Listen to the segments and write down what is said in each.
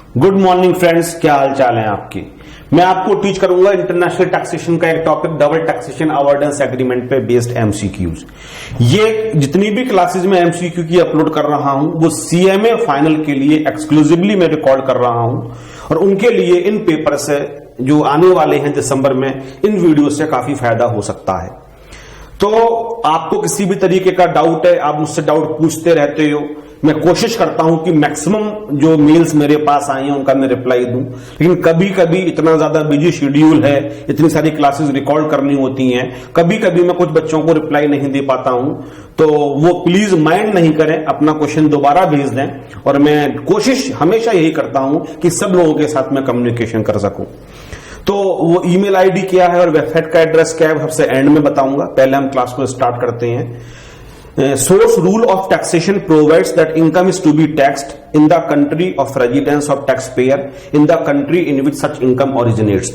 Good morning friends, क्या हाल चाल है आपके। मैं आपको टीच करूंगा इंटरनेशनल टैक्सेशन का एक topic, double taxation avoidance agreement पे बेस्ड एमसीक्यूज। ये जितनी भी क्लासेस में एमसीक्यू की अपलोड कर रहा हूं वो सीएमए फाइनल के लिए एक्सक्लूसिवली मैं रिकॉर्ड कर रहा हूं और उनके लिए इन पेपर से जो आने वाले हैं दिसंबर में, इन वीडियो से काफी फायदा हो सकता है। तो आपको किसी भी तरीके का डाउट है, आप मुझसे डाउट पूछते रहते हो। मैं कोशिश करता हूं कि मैक्सिमम जो मेल्स मेरे पास आई हैं उनका मैं रिप्लाई दूं, लेकिन कभी कभी इतना ज्यादा बिजी शेड्यूल है, इतनी सारी क्लासेस रिकॉर्ड करनी होती हैं, कभी कभी मैं कुछ बच्चों को रिप्लाई नहीं दे पाता हूं। तो वो प्लीज माइंड नहीं करें, अपना क्वेश्चन दोबारा भेज दें और मैं कोशिश हमेशा यही करता हूं कि सब लोगों के साथ मैं कम्युनिकेशन कर सकूं। तो वो ईमेल आईडी क्या है और वेबसाइट का एड्रेस क्या है सबसे एंड में बताऊंगा। पहले हम क्लास को स्टार्ट करते हैं। Source rule of taxation provides that income is to be taxed in the country of residence of taxpayer in the country in which such income originates।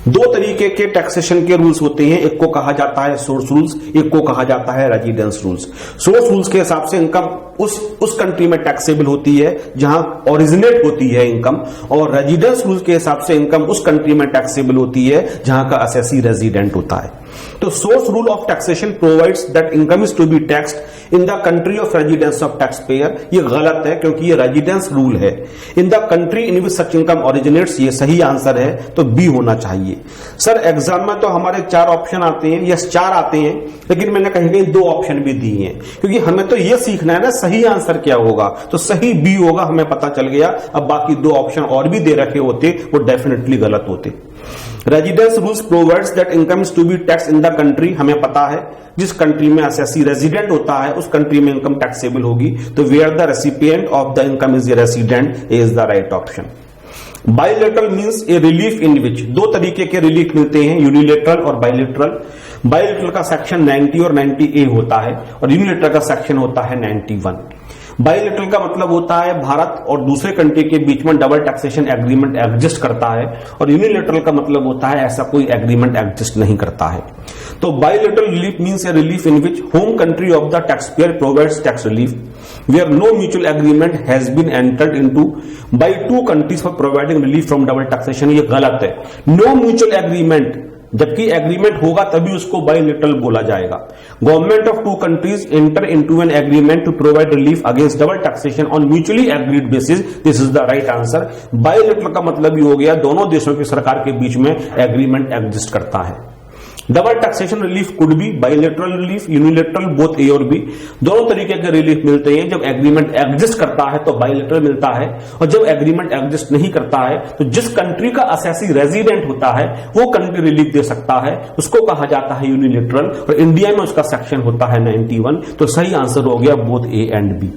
दो तरीके के टैक्सेशन के रूल्स होते हैं, एक को कहा जाता है सोर्स रूल्स, एक को कहा जाता है रेजिडेंस रूल्स। सोर्स रूल्स के हिसाब से इनकम उस कंट्री में टैक्सेबल होती है जहां ओरिजिनेट होती है इनकम, और रेजिडेंस रूल्स के हिसाब से इनकम उस कंट्री में टैक्सेबल होती है जहां का असेसी रेजिडेंट होता है। तो source rule of taxation provides that income is to be taxed in the country of residence of tax payer. ये गलत है क्योंकि ये रेजिडेंस रूल है। In the country in which such income originates, ये सही आंसर है, तो बी होना चाहिए। सर एग्जाम में तो हमारे 4 ऑप्शन आते हैं, यस 4 आते हैं, लेकिन मैंने कहीं कहीं 2 ऑप्शन भी दिए हैं क्योंकि हमें तो ये सीखना है ना सही आंसर क्या होगा। तो सही बी होगा, हमें पता चल गया। अब बाकी 2 ऑप्शन और भी दे रखे होते वो डेफिनेटली गलत होते। Residence rules provides that income is to be tax in the country, हमें पता है जिस कंट्री में असेसी रेजिडेंट होता है उस कंट्री में इनकम टैक्सेबल होगी। तो where the recipient of the income is a resident is the right option. Bilateral means a relief in which, 2 तरीके के रिलीफ मिलते हैं, यूनिलेटरल और बाइलेटरल। बाइलेटरल का सेक्शन 90 और 90A होता है और यूनिलेटरल का सेक्शन होता है 91। बाइलेटरल का मतलब होता है भारत और दूसरे कंट्री के बीच में डबल टैक्सेशन एग्रीमेंट एग्जिस्ट करता है, और यूनिलेटरल का मतलब होता है ऐसा कोई एग्रीमेंट एग्जिस्ट नहीं करता है। तो bilateral relief means a relief in which home country of the taxpayer provides tax relief where no mutual agreement has been entered into by 2 countries for providing relief from double taxation. ये गलत है। No mutual agreement, जबकि agreement होगा तभी उसको bilateral बोला जाएगा। Government of 2 countries enter into an agreement to provide relief against double taxation on mutually agreed basis, this is the right answer. Bilateral का मतलब ये हो गया दोनों देशों की सरकार के बीच में एग्रीमेंट एग्जिस्ट करता है। Double taxation relief could B bilateral relief, unilateral, both a और बी। दोनों तरीके के रिलीफ मिलते हैं। जब एग्रीमेंट एग्जिस्ट करता है तो बाइलेटरल मिलता है, और जब एग्रीमेंट एग्जिस्ट नहीं करता है तो जिस कंट्री का असेसी रेजिडेंट होता है वो कंट्री रिलीफ दे सकता है, उसको कहा जाता है यूनिलेटरल, और इंडिया में उसका सेक्शन होता है 91। तो सही आंसर हो गया both A and B.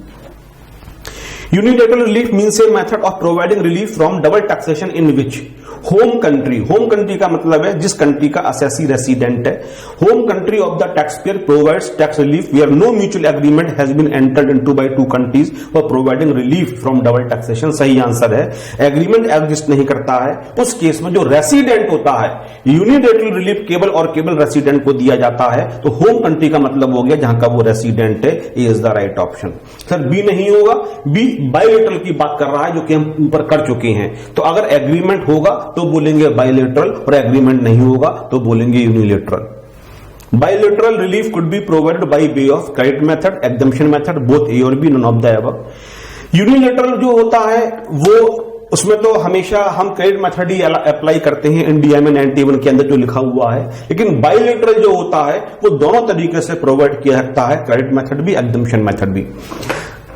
Unilateral relief means a method of providing relief from double taxation in which home country का मतलब है जिस कंट्री का असेसी रेसिडेंट है। Home country of the taxpayer provides tax relief where no mutual agreement has been entered into by 2 countries for providing relief from double taxation. सही answer है। Agreement exist नहीं करता है उस केस में जो रेसिडेंट होता है। यूनिलेटरल रिलीफ केवल और केवल रेसिडेंट को दिया जाता है, तो होम कंट्री का मतलब हो गया जहां का वो रेसिडेंट है। Is the right option. Sir B नहीं होगा, बी बाइलेटरल की बात कर रहा है जो कि हम ऊपर कर चुके हैं। तो अगर एग्रीमेंट होगा तो बोलेंगे बाइलेटरल, और एग्रीमेंट नहीं होगा तो बोलेंगे unilateral. Bilateral relief could be provided by way of credit method, exemption method, both a और b, none of the above. Unilateral जो होता है वो उसमें तो हमेशा हम क्रेडिट मेथड ही अप्लाई करते हैं इंडिया में 91 के अंदर जो लिखा हुआ है, लेकिन बाइलेटरल जो होता है वो दोनों तरीके से प्रोवाइड किया जाता है, क्रेडिट मेथड भी, एग्जम्पशन मेथड भी।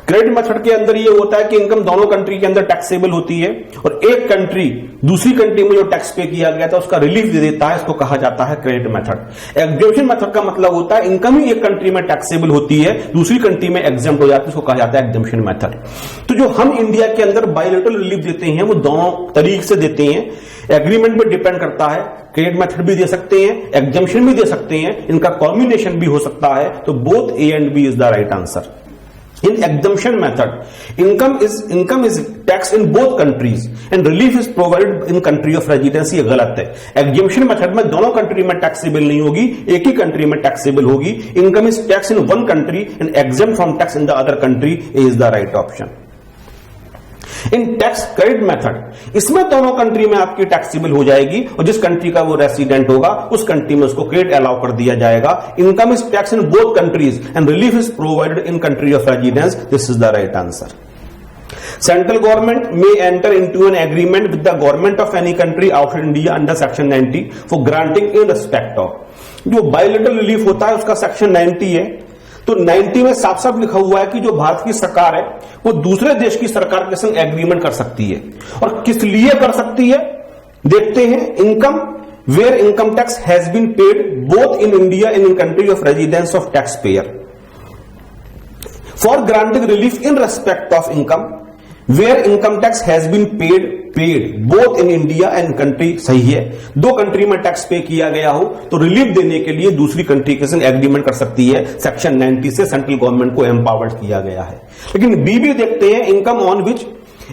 क्रेडिट मेथड के अंदर ये होता है कि इनकम दोनों कंट्री के अंदर टैक्सेबल होती है, और एक कंट्री दूसरी कंट्री में जो टैक्स पे किया गया था उसका रिलीफ दे देता है, इसको कहा जाता है क्रेडिट मेथड। एग्जम्पशन मेथड का मतलब होता है इनकम ही एक कंट्री में टैक्सेबल होती है, दूसरी कंट्री में एग्जम्प्ट हो जाती है, इसको कहा जाता है एग्जम्पशन मेथड। तो जो हम इंडिया के अंदर बाइलेटरल रिलीफ देते हैं वो दोनों तरीके से देते हैं। एग्रीमेंट पे डिपेंड करता है, क्रेडिट मेथड भी दे सकते हैं, एग्जम्पशन भी दे सकते हैं, इनका कॉम्बिनेशन भी हो सकता है। तो both A and B is the right answer. In exemption method, income is taxed in both countries and relief is provided in country of residence। ये गलत है। एग्जम्पशन मेथड में दोनों कंट्री में टैक्सेबल नहीं होगी, एक ही कंट्री में टैक्सेबल होगी। Income is tax in one country and exempt from tax in the other country is the right option. In tax credit method, इसमें दोनों कंट्री में आपकी टैक्सेबल हो जाएगी और जिस कंट्री का वो रेसिडेंट होगा उस कंट्री में उसको क्रेडिट अलाउ कर दिया जाएगा। Income is tax in both countries and relief is provided in country of residence. This is the right answer. Central government may enter into an agreement with the government of any country outside India under Section 90 for granting in respect of, जो bilateral relief होता है उसका Section 90 है। तो 90 में साफ साफ लिखा हुआ है कि जो भारत की सरकार है वो दूसरे देश की सरकार के संग एग्रीमेंट कर सकती है। और किस लिए कर सकती है देखते हैं। Income where income tax has been paid both in India and in country of residence of tax payer for granting relief in respect of income where income tax has been paid both in India and country. सही है, दो country में tax पे किया गया हो तो relief देने के लिए दूसरी कंट्री के संग एग्रीमेंट कर सकती है। सेक्शन 90 से सेंट्रल गवर्नमेंट को एम्पावर्ड किया गया है। लेकिन बी भी देखते हैं, income on which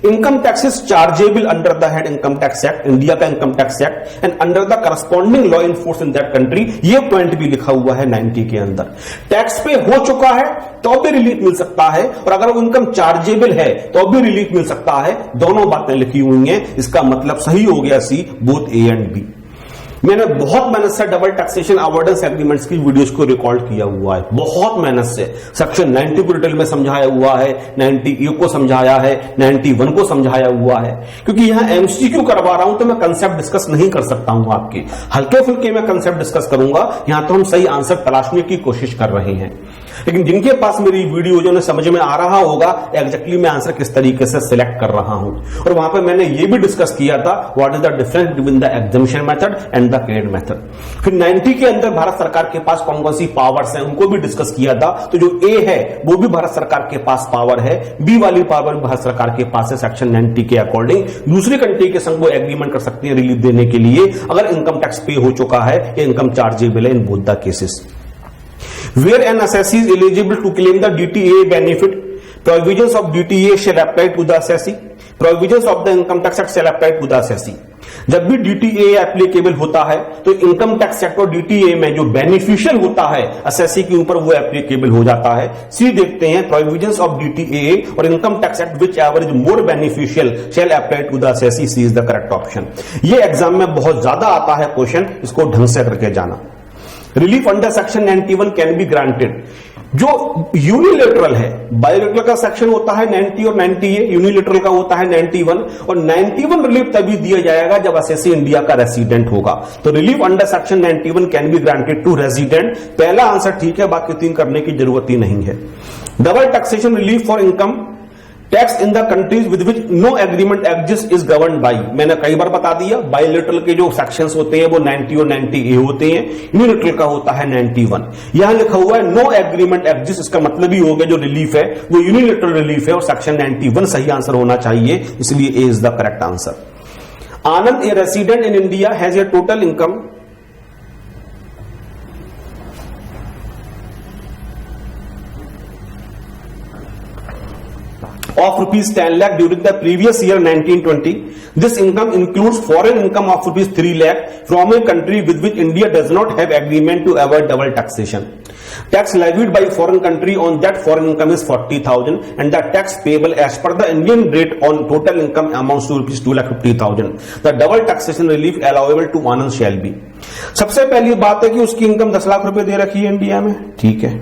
income tax is chargeable under the head income tax act, India का income tax act, and under the corresponding law in force in that country. ये पॉइंट भी लिखा हुआ है 90 के अंदर। टैक्स पे हो चुका है तो भी रिलीफ मिल सकता है और अगर वो इनकम चार्जेबल है तो भी रिलीफ मिल सकता है। दोनों बातें लिखी हुई हैं, इसका मतलब सही हो गया सी, बोथ ए एंड बी। मैंने बहुत मेहनत से डबल टैक्सेशन अवॉइडेंस एग्रीमेंट्स की वीडियोस को रिकॉर्ड किया हुआ है, बहुत मेहनत से। सेक्शन 90 को डिटेल में समझाया हुआ है, 90 को समझाया है, 91 को समझाया हुआ है। क्योंकि यहां एमसीक्यू करवा रहा हूं तो मैं कंसेप्ट डिस्कस नहीं कर सकता हूं आपके, हल्के फुल्के में कंसेप्ट डिस्कस करूंगा। यहां तो हम सही आंसर तलाशने की कोशिश कर रहे हैं। लेकिन जिनके पास मेरी वीडियो जो समझ में आ रहा होगा एग्जैक्टली मैं आंसर किस तरीके से सिलेक्ट कर रहा हूं। और वहां पे मैंने ये भी डिस्कस किया था what is the difference between the exemption method and the credit method. फिर 90 के अंदर भारत सरकार के पास कौन कौन सी पावर्स हैं उनको भी डिस्कस किया था। तो जो ए है वो भी भारत सरकार के पास पावर है, बी वाली पावर भारत सरकार के पास है। सेक्शन 90 के अकॉर्डिंग दूसरी कंट्री के संग वो एग्रीमेंट कर सकती है रिलीफ देने के लिए अगर इनकम टैक्स पे हो चुका है या इनकम चार्जेबल है in both the cases. Where an assessee is eligible to claim the DTA benefit, provisions of DTA shall apply to the assessee. Provisions of the income tax act shall apply to the assessee. जब भी DTA applicable होता है तो income tax act और DTA में जो beneficial होता है असेसी के ऊपर वो एप्लीकेबल हो जाता है। सी देखते हैं, प्रोविजंस ऑफ DTA और income tax act whichever is more beneficial shall apply to the assessee. C is the correct option. ये एग्जाम में बहुत ज्यादा आता है क्वेश्चन, इसको ढंग से करके जाना। Relief under section 91 can be granted. जो यूनिलेटरल है, बायोलेटरल का सेक्शन होता है 90 और 90A, यूनिलेटरल का होता है 91 और 91 रिलीफ तभी दिया जाएगा जब असेसी इंडिया का रेसिडेंट होगा। तो relief under section 91 can be granted to resident. पहला आंसर ठीक है, बाकी तीन करने की जरूरत ही नहीं है। Double taxation relief for income tax in the countries with which no agreement exist is governed by. मैंने कई बार बता दिया, बायोलेटरल के जो सेक्शंस होते हैं वो 90 और 90A होते हैं, यूनिलेटरल का होता है 91। यहां लिखा हुआ है नो एग्रीमेंट एग्जिस्ट, इसका मतलब ही हो गया जो रिलीफ है वो यूनिलेटरल रिलीफ है और सेक्शन 91 सही आंसर होना चाहिए, इसलिए ए is the correct answer. Anand a resident in India has a total income of rupees 10 lakh during the previous year 1920. This income includes foreign income of rupees 3 lakh from a country with which India does not have agreement to avoid double taxation. Tax levied by foreign country on that foreign income is 40,000 and the tax payable as per the Indian rate on total income amounts to rupees 2,50,000. The double taxation relief allowable to Anand shall be. सबसे पहली बात है कि उसकी income 10 lakh रुपए दे रखी है India में, ठीक है।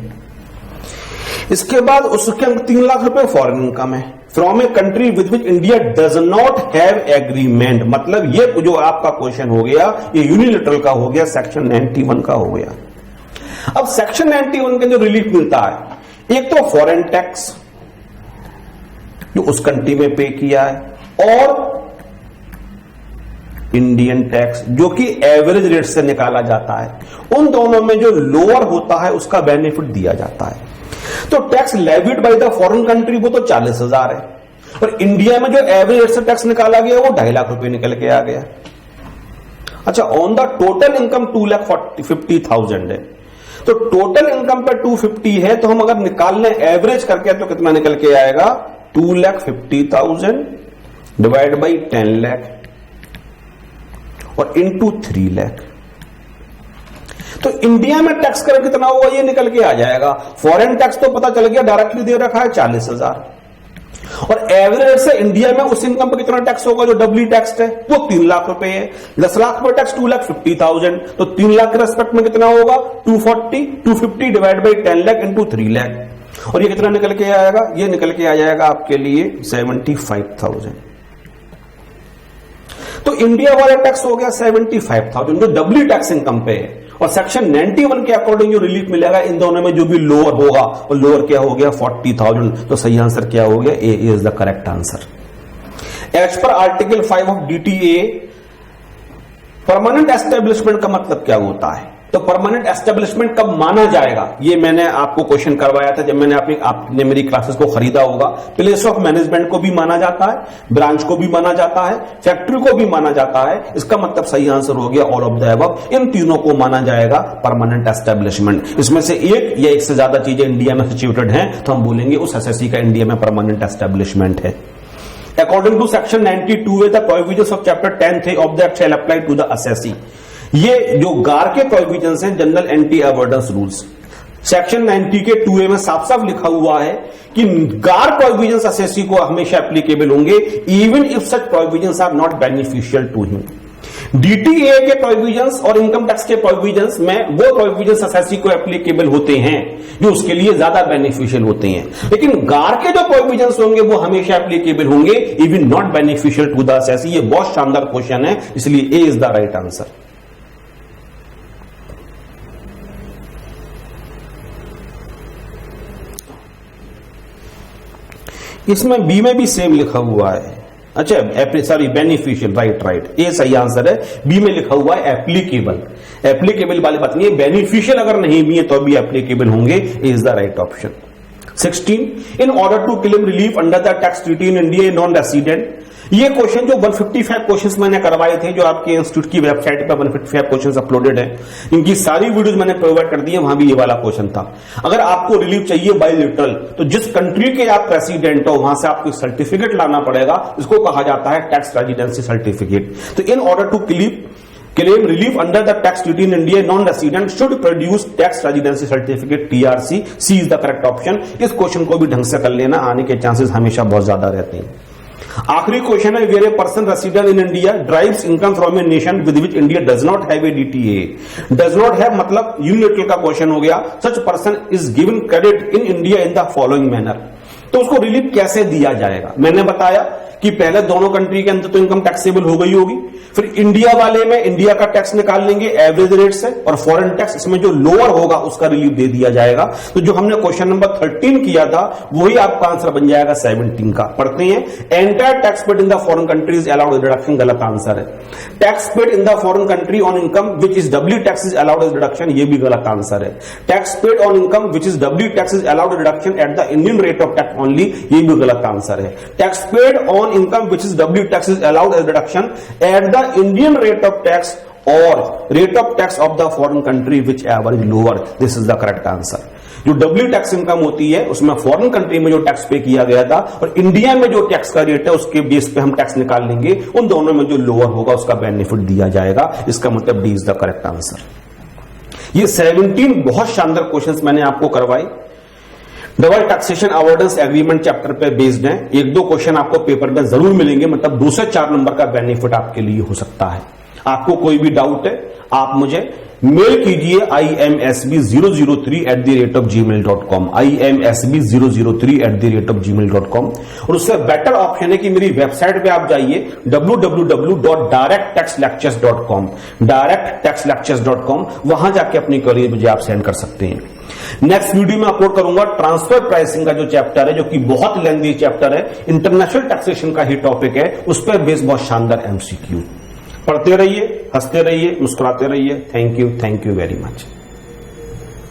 इसके बाद उसके 3 लाख रुपए फॉरेन इनकम है from a country with which India does not have agreement. मतलब ये जो आपका क्वेश्चन हो गया ये यूनिलेटरल का हो गया, सेक्शन 91 का हो गया। अब सेक्शन 91 का जो रिलीफ मिलता है, एक तो फॉरेन टैक्स जो उस कंट्री में पे किया है और इंडियन टैक्स जो कि एवरेज रेट से निकाला जाता है, उन दोनों में जो लोअर होता है उसका बेनिफिट दिया जाता है। तो tax levied by the foreign country वो तो 40,000 है और इंडिया में जो एवरेज रेट से टैक्स निकाला गया वो 2.5 लाख रुपए निकल के आ गया। अच्छा, ऑन द टोटल इनकम 2,50,000 है, तो टोटल इनकम पे 250 है, तो हम अगर निकाल लें एवरेज करके तो कितना निकल के आएगा 2,50,000 डिवाइड बाई 10 लाख और इंटू 3 लाख। तो इंडिया में टैक्स कर कितना होगा ये निकल के आ जाएगा। फॉरेन टैक्स तो पता चल गया डायरेक्टली दे रखा है 40,000 और एवरेज रेट से इंडिया में उस इनकम पर कितना टैक्स होगा जो डबली टैक्स है, वो 3 लाख रुपए है। 10 लाख पर टैक्स 2,50,000, तो 3 लाख के रेस्पेक्ट में कितना होगा 250 divide by 10 lakh into 3 lakh, और ये कितना निकल के आएगा, ये निकल के आ जाएगा आपके लिए 75,000। तो इंडिया वाला टैक्स हो गया 75,000 जो डबली टैक्स इनकम पे है, और सेक्शन 91 के अकॉर्डिंग जो रिलीफ मिलेगा इन दोनों में जो भी लोअर होगा वो लोअर क्या हो गया 40,000। तो सही आंसर क्या हो गया, a is the correct answer. As पर article 5 of DTA permanent establishment का मतलब क्या होता है, तो परमानेंट एस्टेब्लिशमेंट कब माना जाएगा, ये मैंने आपको क्वेश्चन करवाया था जब मैंने आपने मेरी क्लासेस को खरीदा होगा। प्लेस ऑफ मैनेजमेंट को भी माना जाता है, ब्रांच को भी माना जाता है, फैक्ट्री को भी माना जाता है। इसका मतलब सही आंसर हो गया ऑल ऑफ द अबव, इन तीनों को माना जाएगा परमानेंट एस्टेब्लिशमेंट। इसमें से एक या एक से ज्यादा चीजें इंडिया में सिचुएटेड हैं तो हम बोलेंगे उस एसएससी का इंडिया में परमानेंट एस्टेब्लिशमेंट है। According to section 92A, the provisions of chapter 10 of the act shall apply to the assessee। ये जो गार के प्रोविजंस हैं, general anti avoidance rules, section 90 के 2A में साफ साफ लिखा हुआ है कि गार प्रोविजंस असेसी को हमेशा एप्लीकेबल होंगे even if such provisions are not beneficial to him. DTA के प्रोविजंस और इनकम टैक्स के प्रोविजंस में वो प्रोविजंस असेसी को एप्लीकेबल होते हैं जो उसके लिए ज्यादा बेनिफिशियल होते हैं, लेकिन गार के जो प्रोविजंस होंगे वो हमेशा एप्लीकेबल होंगे even not beneficial to the assessee. ये बहुत शानदार क्वेश्चन है, इसलिए ए इज द राइट आंसर। इसमें बी में भी सेम लिखा हुआ है, अच्छा सॉरी बेनिफिशियल, राइट ए सही आंसर है। बी में लिखा हुआ है एप्लीकेबल, एप्लीकेबल वाली बात नहीं है, बेनिफिशियल अगर नहीं भी है तो भी एप्लीकेबल होंगे, is the right option. 16 in order to claim relief under the tax treaty in India non resident. ये क्वेश्चन जो 155 क्वेश्चंस मैंने करवाए थे, जो आपके इंस्टीट्यूट की वेबसाइट पर 155 क्वेश्चंस अपलोडेड हैं, इनकी सारी वीडियोस मैंने प्रोवाइड कर दी है, वहां भी ये वाला क्वेश्चन था। अगर आपको रिलीफ चाहिए बायलैटरल तो जिस कंट्री के आप रेसिडेंट हो वहां से आपको सर्टिफिकेट लाना पड़ेगा, इसको कहा जाता है टैक्स रेजिडेंसी सर्टिफिकेट। तो in order to claim relief under the tax treaty in India, non-resident should produce tax residency certificate TRC। C is the correct option। इस क्वेश्चन को भी ढंग से कर लेना, आने के चांसेस हमेशा बहुत ज्यादा रहते हैं। आखिरी क्वेश्चन है, where a person resident in India derives income from a nation with which India does not have a DTA। Does not have मतलब यूनिलेटरल का क्वेश्चन हो गया। Such person is given credit in India in the following manner. तो उसको relief कैसे दिया जाएगा, मैंने बताया कि पहले दोनों कंट्री के अंदर तो इनकम टैक्सेबल हो गई होगी, फिर इंडिया वाले में इंडिया का टैक्स निकाल लेंगे एवरेज रेट से, और फॉरेन टैक्स इसमें जो लोअर होगा उसका रिलीफ दे दिया जाएगा। तो जो हमने क्वेश्चन नंबर 13 किया था वही आपका आंसर बन जाएगा 17 का। पढ़ते हैं, entire tax paid in the foreign country is allowed deduction, गलत आंसर है। Tax paid in the foreign country on income which is doubly tax is allowed as deduction, ये भी गलत आंसर है। Tax paid on income which is doubly tax is allowed deduction at the Indian rate of tax only, ये भी गलत answer है। Tax paid on income which is doubly tax is allowed as deduction at the Indian rate of tax or rate of tax of the foreign country whichever is lower, this is the correct answer। जो W tax income होती है उसमें foreign country में जो tax पे किया गया था और इंडिया में जो टैक्स का रेट है उसके बेस पे हम टैक्स निकाल लेंगे, उन दोनों में जो लोअर होगा उसका बेनिफिट दिया जाएगा। इसका मतलब D is the correct answer. ये 17 बहुत शानदार क्वेश्चंस मैंने आपको करवाई, double taxation avoidance agreement chapter पे बेस्ड है। एक दो क्वेश्चन आपको पेपर में जरूर मिलेंगे, मतलब 2 से 4 नंबर का बेनिफिट आपके लिए हो सकता है। आपको कोई भी डाउट है आप मुझे मेल कीजिए imsb003@gmail.com, imsb003@gmail.com। और उससे बेटर ऑप्शन है कि मेरी वेबसाइट पे आप जाइए www.directtaxlectures.com, directtaxlectures.com, वहां जाके अपनी क्वेरी मुझे आप सेंड कर सकते हैं। नेक्स्ट वीडियो में अपलोड करूंगा ट्रांसफर प्राइसिंग का जो चैप्टर है, जो कि बहुत लेंथी चैप्टर है, इंटरनेशनल टैक्सेशन का ही टॉपिक है, उस पर बेस्ड बहुत शानदार MCQ। पढ़ते रहिए, हंसते रहिए, मुस्कुराते रहिए। Thank you very much.